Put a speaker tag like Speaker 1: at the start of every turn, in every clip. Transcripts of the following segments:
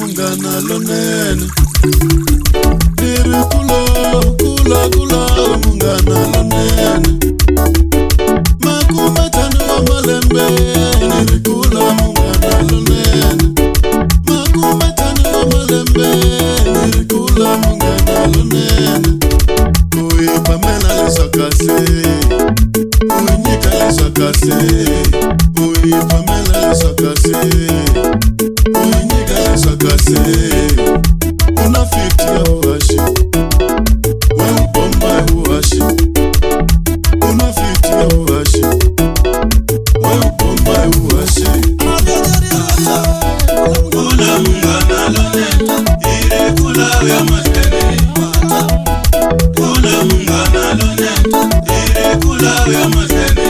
Speaker 1: munghana lonene. Ni ri kula munghana lonene. Makume tano wa malembe. Ni ri kula munghana lonene. Makume tano wa malembe. Ni ri kula munghana lonene. Uyi Pamela lesakase. Uyi Nyika lesakase. Uyi Pamela lesakase. Uyi Nyika lesakase. Una 50 ya uhashi. Wewe bomba ya uhashi. Una 50 ya uhashi. Wewe bomba ya uhashi. Kula munghana lonene. Iri kula ya maskani. Kula munghana lonene. Iri kula ya maskani.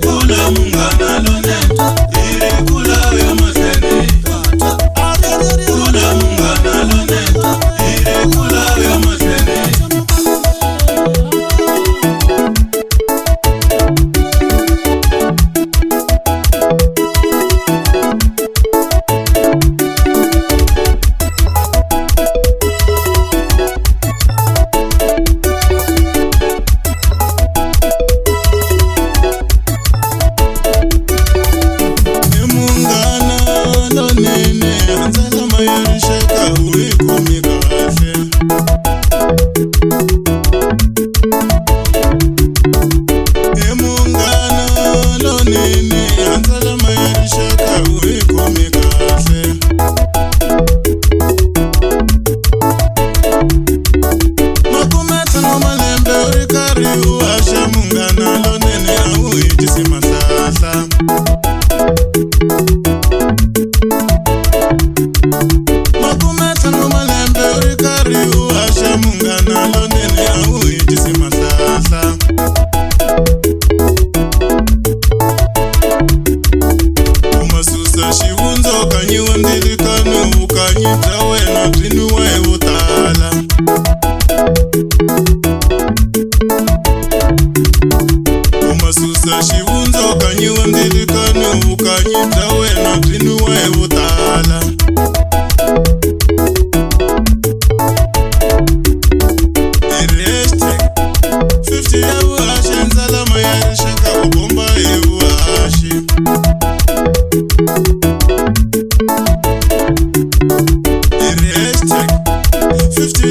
Speaker 1: Kula munghana lonene. Iri kula ya maskani. Kula munghana lonene. Iri kula ya maskani. Fifty